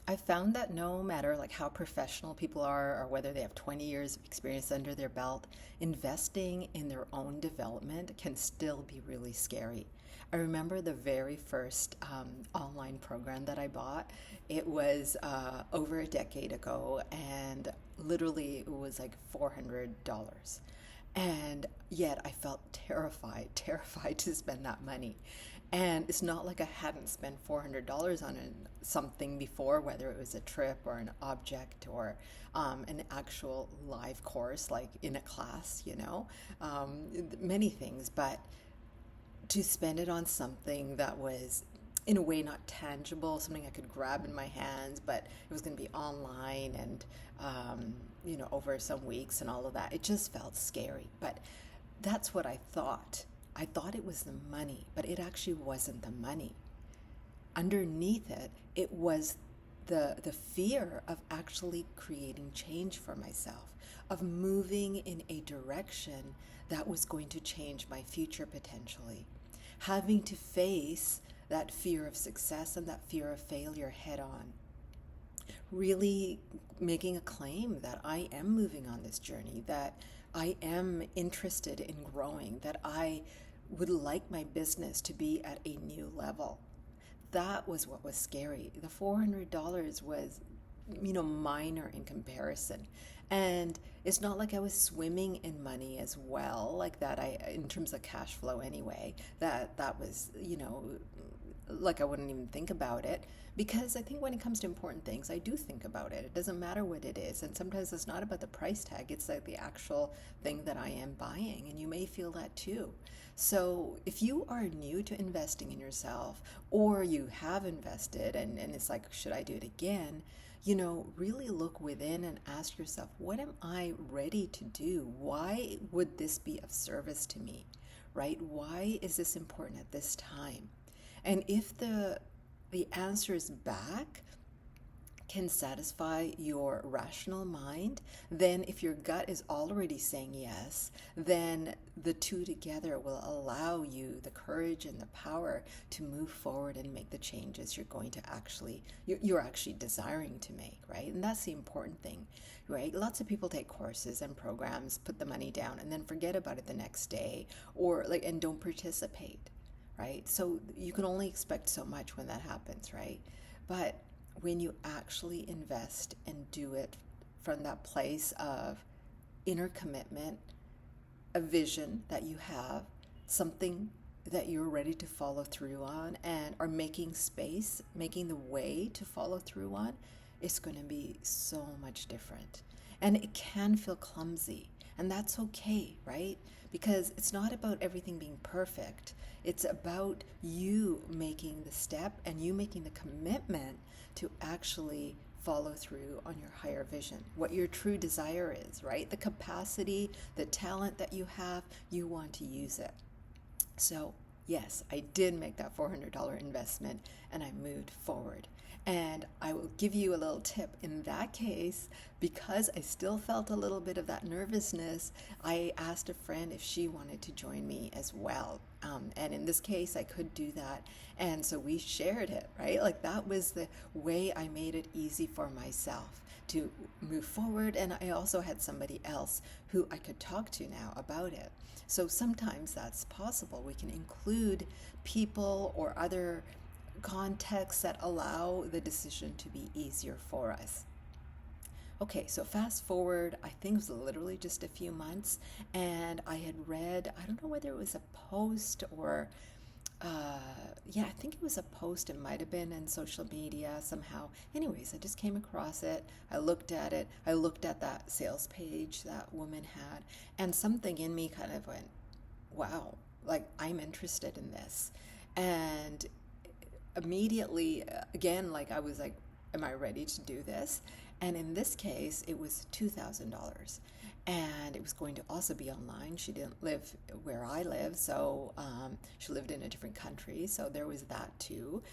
I found that no matter like how professional people are or whether they have 20 years of experience under their belt, investing in their own development can still be really scary. I remember the very first online program that I bought. It was over a decade ago, and literally it was like $400. And yet I felt terrified, terrified to spend that money. And it's not like I hadn't spent $400 on something before, whether it was a trip or an object or an actual live course, like in a class, many things. But to spend it on something that was in a way not tangible, something I could grab in my hands, but it was going to be online and over some weeks and all of that. It just felt scary. But that's what I thought. I thought it was the money, but it actually wasn't the money. Underneath it, it was the fear of actually creating change for myself, of moving in a direction that was going to change my future potentially. Having to face that fear of success and that fear of failure head on. Really making a claim that I am moving on this journey, that I am interested in growing, that I would like my business to be at a new level. That was what was scary. The $400 was, minor in comparison. And it's not like I was swimming in money as well, like that in terms of cash flow anyway, that was, like I wouldn't even think about it, because I think when it comes to important things, I do think about it. It doesn't matter what it is. And sometimes it's not about the price tag, it's like the actual thing that I am buying. And you may feel that too. So if you are new to investing in yourself, or you have invested and it's like, should I do it again? Really look within and ask yourself, what am I ready to do? Why would this be of service to me? Right? Why is this important at this time? And if the answers back can satisfy your rational mind, then if your gut is already saying yes, then the two together will allow you the courage and the power to move forward and make the changes you're actually desiring to make, right? And that's the important thing, right? Lots of people take courses and programs, put the money down, and then forget about it the next day, and don't participate, right? So you can only expect so much when that happens, right? But when you actually invest and do it from that place of inner commitment, a vision that you have, something that you're ready to follow through on and are making space, making the way to follow through on, it's going to be so much different. And it can feel clumsy, and that's okay, right? Because it's not about everything being perfect. It's about you making the step and you making the commitment to actually follow through on your higher vision, what your true desire is, right? The capacity, the talent that you have, you want to use it. So, yes, I did make that $400 investment and I moved forward. And I will give you a little tip. In that case, because I still felt a little bit of that nervousness, I asked a friend if she wanted to join me as well. And in this case, I could do that. And so we shared it, right? Like that was the way I made it easy for myself to move forward. And I also had somebody else who I could talk to now about it. So sometimes that's possible. We can include people or other contexts that allow the decision to be easier for us. Okay, so fast forward, I think it was literally just a few months, and I had read, I don't know whether it was a post or I think it was a post. It might have been in social media somehow. Anyways, I just came across it. I looked at it. I looked at that sales page that woman had, and something in me kind of went, wow, like I'm interested in this. And immediately, again, like I was like, am I ready to do this? And in this case, it was $2,000. And it was going to also be online. She didn't live where I live, so she lived in a different country, so there was that too.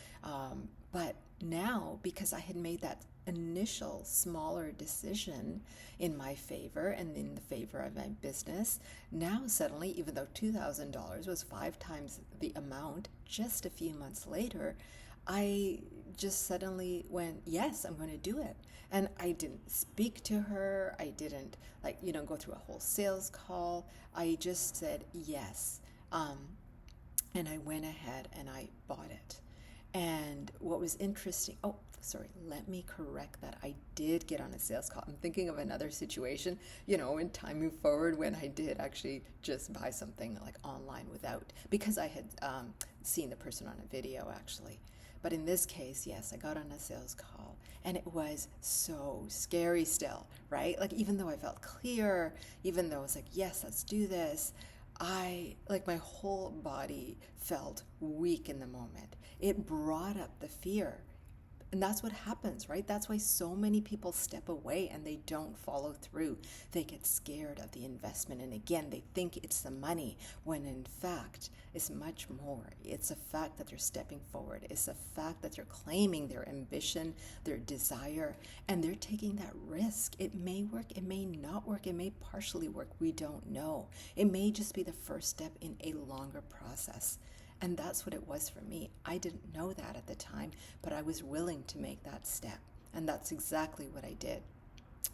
But now, because I had made that initial smaller decision in my favor and in the favor of my business, now suddenly, even though $2,000 was 5 times the amount just a few months later, I just suddenly went, yes, I'm going to do it. And I didn't speak to her. I didn't go through a whole sales call. I just said yes. Um, and I went ahead and I bought it. And what was interesting, oh, sorry, let me correct that. I did get on a sales call. I'm thinking of another situation, in time moved forward when I did actually just buy something like online because I had seen the person on a video actually. But in this case, yes, I got on a sales call and it was so scary still, right? Like, even though I felt clear, even though I was like, yes, let's do this, my whole body felt weak in the moment. It brought up the fear. And that's what happens, right? That's why so many people step away and they don't follow through. They get scared of the investment. And again, they think it's the money, when in fact, it's much more. It's a fact that they're stepping forward. It's a fact that they're claiming their ambition, their desire, and they're taking that risk. It may work, it may not work, it may partially work. We don't know. It may just be the first step in a longer process. And that's what it was for me. I didn't know that at the time, but I was willing to make that step. And that's exactly what I did.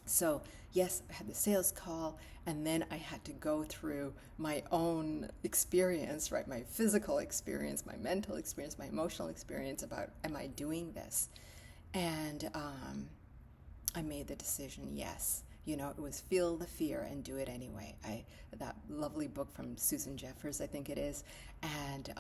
So, yes, I had the sales call, and then I had to go through my own experience, right? My physical experience, my mental experience, my emotional experience about, am I doing this? And I made the decision, yes. It was feel the fear and do it anyway. That lovely book from Susan Jeffers, I think it is, and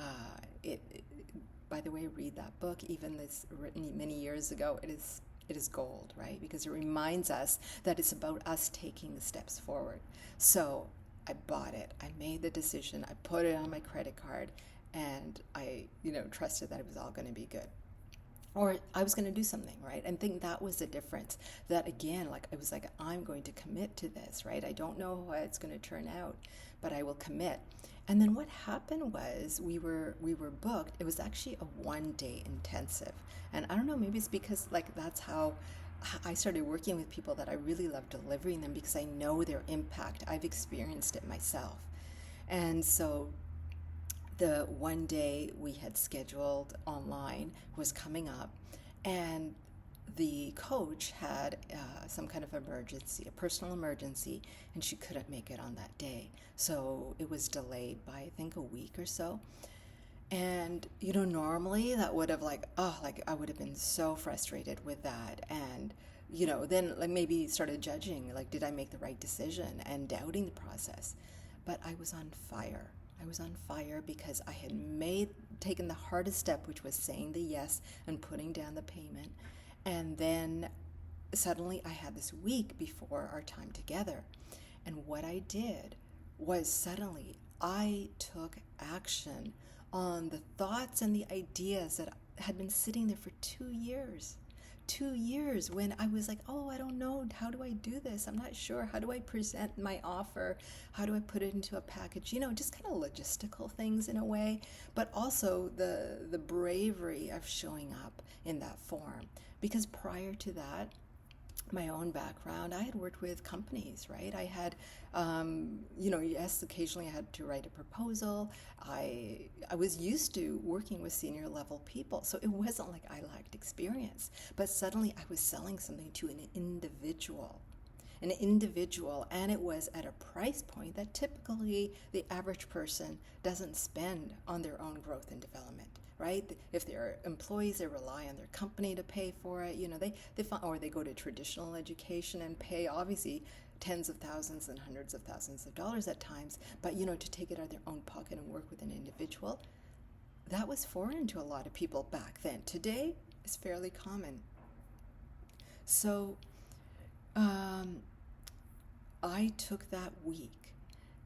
by the way, read that book. Even this written many years ago, it is gold, right? Because it reminds us that it's about us taking the steps forward. So I bought it. I made the decision. I put it on my credit card, and I, trusted that it was all going to be good. Or I was going to do something, right? And think that was the difference. That again, it was like, I'm going to commit to this, right? I don't know how it's going to turn out, but I will commit. And then what happened was we were booked. It was actually a 1-day intensive. And I don't know, maybe it's because that's how I started working with people, that I really love delivering them, because I know their impact. I've experienced it myself. And so the 1 day we had scheduled online was coming up, and the coach had some kind of emergency, a personal emergency, and she couldn't make it on that day. So it was delayed by, I think, a week or so. And, normally that would have I would have been so frustrated with that. And, then maybe started judging, did I make the right decision, and doubting the process. But I was on fire. I was on fire because I had taken the hardest step, which was saying the yes and putting down the payment. And then suddenly I had this week before our time together. And what I did was suddenly I took action on the thoughts and the ideas that had been sitting there for 2 years. 2 years, when I was like, oh, I don't know, how do I do this? I'm not sure. How do I present my offer? How do I put it into a package? Just kind of logistical things in a way, but also the bravery of showing up in that form. Because prior to that, my own background, I had worked with companies, right? I had, yes, occasionally I had to write a proposal. I was used to working with senior level people, so it wasn't like I lacked experience. But suddenly I was selling something to an individual, and it was at a price point that typically the average person doesn't spend on their own growth and development. Right? If they're employees, they rely on their company to pay for it. Or they go to traditional education and pay, obviously, tens of thousands and hundreds of thousands of dollars at times. But to take it out of their own pocket and work with an individual, that was foreign to a lot of people back then. Today, it's fairly common. So, I took that week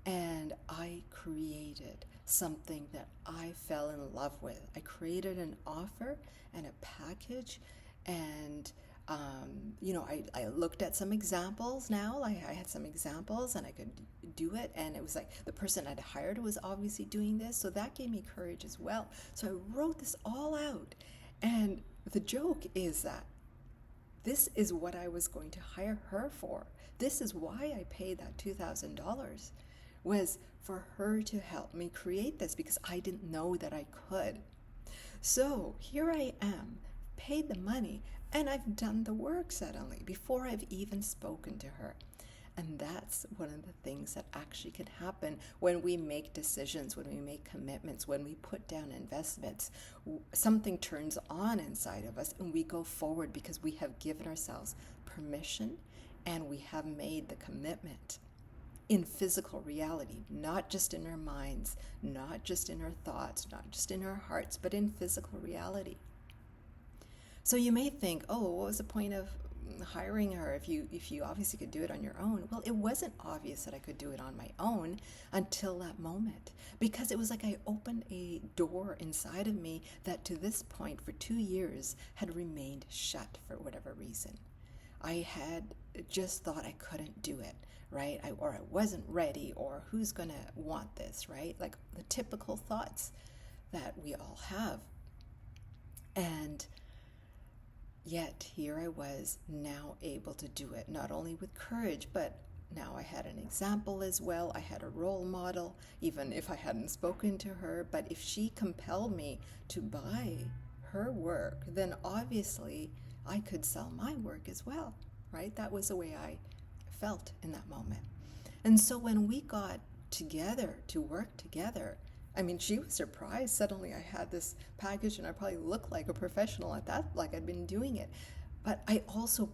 and I created something that I fell in love with. I created an offer and a package, and I looked at some examples now. I had some examples and I could do it, and it was like the person I'd hired was obviously doing this, so that gave me courage as well. So I wrote this all out, and the joke is that this is what I was going to hire her for. This is why I paid that $2,000, was for her to help me create this, because I didn't know that I could. So here I am, paid the money and I've done the work suddenly before I've even spoken to her. And that's one of the things that actually can happen when we make decisions, when we make commitments, when we put down investments. Something turns on inside of us and we go forward because we have given ourselves permission and we have made the commitment in physical reality, not just in our minds, not just in our thoughts, not just in our hearts, but in physical reality. So you may think, oh, what was the point of hiring her if you obviously could do it on your own? Well, it wasn't obvious that I could do it on my own until that moment, because it was like I opened a door inside of me that to this point for 2 years had remained shut for whatever reason. I had just thought I couldn't do it, right? Or I wasn't ready, or who's going to want this, right? Like the typical thoughts that we all have. And yet here I was now able to do it, not only with courage, but now I had an example as well. I had a role model, even if I hadn't spoken to her. But if she compelled me to buy her work, then obviously I could sell my work as well, right? That was the way I felt in that moment. And so when we got together to work together, I mean, she was surprised. Suddenly I had this package and I probably looked like a professional at that, like I'd been doing it. But I also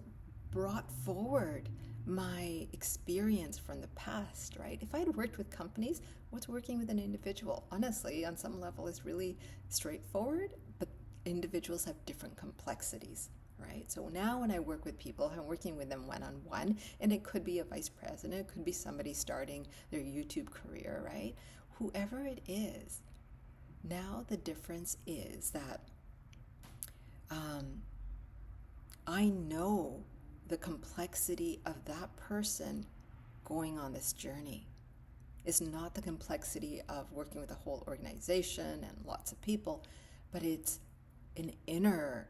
brought forward my experience from the past, right? If I had worked with companies, what's working with an individual? Honestly, on some level is really straightforward, but individuals have different complexities, right? So now when I work with people, I'm working with them one-on-one, and it could be a vice president, it could be somebody starting their YouTube career, right? Whoever it is, now the difference is that I know the complexity of that person going on this journey. It's not the complexity of working with a whole organization and lots of people, but it's an inner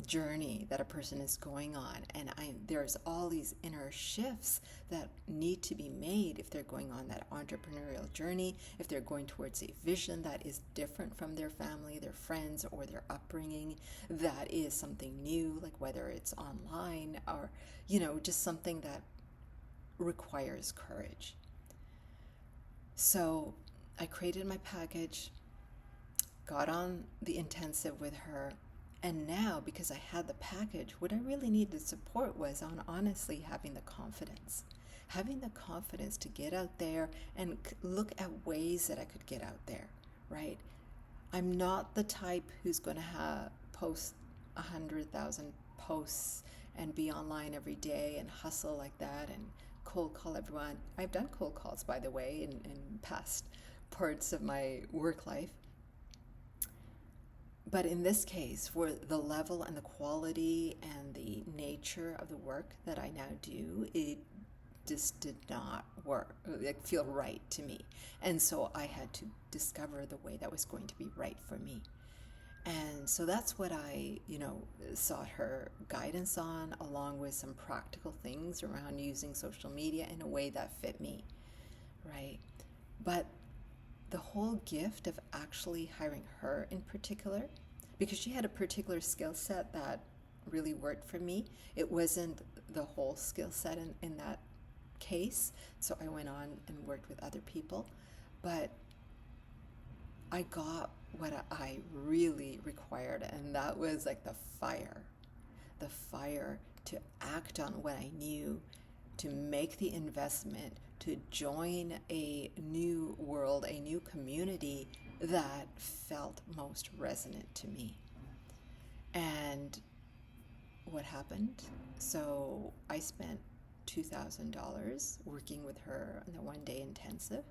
journey that a person is going on, and there's all these inner shifts that need to be made if they're going on that entrepreneurial journey, if they're going towards a vision that is different from their family, their friends, or their upbringing, that is something new, like whether it's online or just something that requires courage. So I created my package, got on the intensive with her. And now, because I had the package, what I really needed support was on honestly having the confidence to get out there and look at ways that I could get out there, right? I'm not the type who's going to post 100,000 posts and be online every day and hustle like that and cold call everyone. I've done cold calls, by the way, in past parts of my work life. But in this case, for the level and the quality and the nature of the work that I now do, it just did not feel right to me. And so I had to discover the way that was going to be right for me. And so that's what I, sought her guidance on, along with some practical things around using social media in a way that fit me, right? But the whole gift of actually hiring her in particular, because she had a particular skill set that really worked for me. It wasn't the whole skill set in that case. So I went on and worked with other people. But I got what I really required, and that was like the fire to act on what I knew, to make the investment, to join a new world, a new community that felt most resonant to me. And what happened? So I spent $2,000 working with her on the one-day intensive.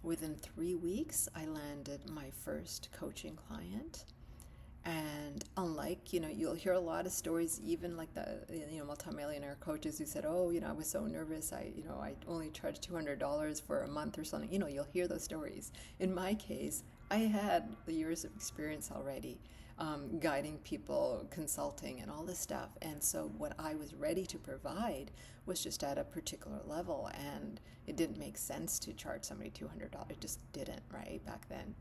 Within 3 weeks, I landed my first coaching client. And unlike, you'll hear a lot of stories, even like the, multimillionaire coaches who said, oh, I was so nervous. I only charged $200 for a month or something. You'll hear those stories. In my case, I had the years of experience already, guiding people, consulting, and all this stuff. And so what I was ready to provide was just at a particular level. And it didn't make sense to charge somebody $200. It just didn't, right, back then.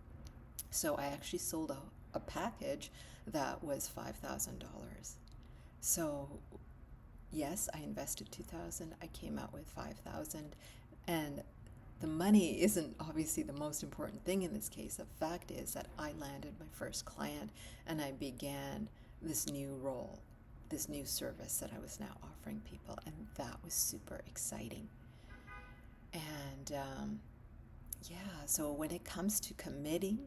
So I actually sold a a package that was $5,000. So yes, I invested 2,000. I came out with 5,000, and the money isn't obviously the most important thing in this case. The fact is that I landed my first client and I began this new role, this new service that I was now offering people, and that was super exciting. And yeah, so when it comes to committing,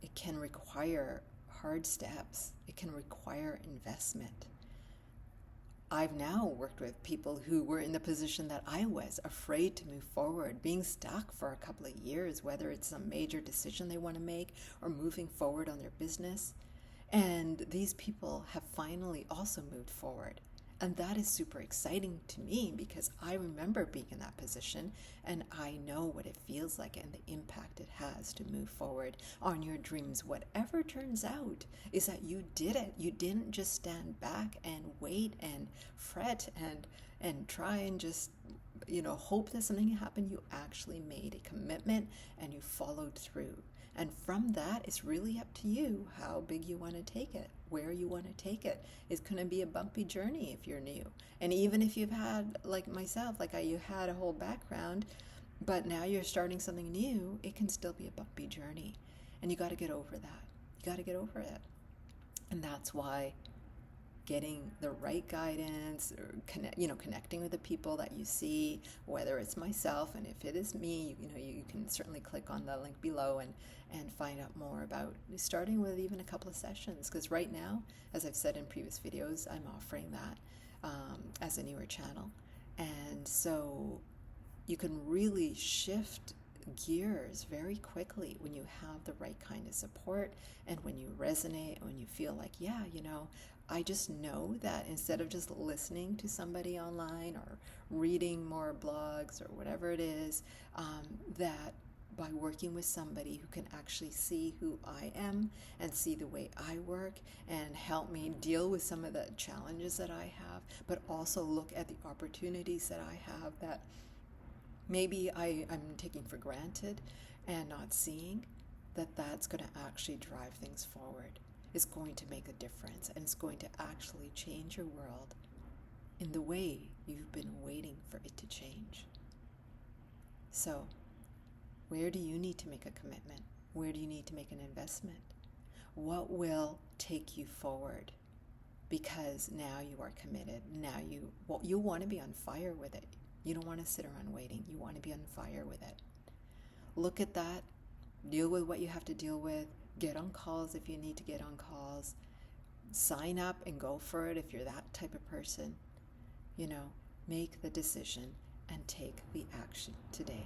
it can require hard steps, it can require investment. I've now worked with people who were in the position that I was, afraid to move forward, being stuck for a couple of years, whether it's a major decision they want to make or moving forward on their business. And these people have finally also moved forward. And that is super exciting to me because I remember being in that position and I know what it feels like and the impact it has to move forward on your dreams. Whatever turns out is that you did it. You didn't just stand back and wait and fret and try and just hope that something happened. You actually made a commitment and you followed through. And from that, it's really up to you how big you want to take it, where you want to take it. It's going to be a bumpy journey if you're new. And even if you've had, like myself, you had a whole background, but now you're starting something new, it can still be a bumpy journey. And you got to get over that. You got to get over it. And that's why getting the right guidance, or connecting with the people that you see, whether it's myself, and if it is me, you can certainly click on the link below and find out more about starting with even a couple of sessions. Because right now, as I've said in previous videos, I'm offering that as a newer channel. And so you can really shift gears very quickly when you have the right kind of support and when you resonate, when you feel like, yeah, I just know that instead of just listening to somebody online or reading more blogs or whatever it is, that by working with somebody who can actually see who I am and see the way I work and help me deal with some of the challenges that I have, but also look at the opportunities that I have that maybe I'm taking for granted and not seeing, that's going to actually drive things forward. It's going to make a difference, and it's going to actually change your world in the way you've been waiting for it to change. So, where do you need to make a commitment? Where do you need to make an investment? What will take you forward? Because now you are committed. Now you want to be on fire with it. You don't want to sit around waiting. You want to be on fire with it. Look at that. Deal with what you have to deal with. Get on calls if you need to get on calls. Sign up and go for it if you're that type of person. Make the decision and take the action today.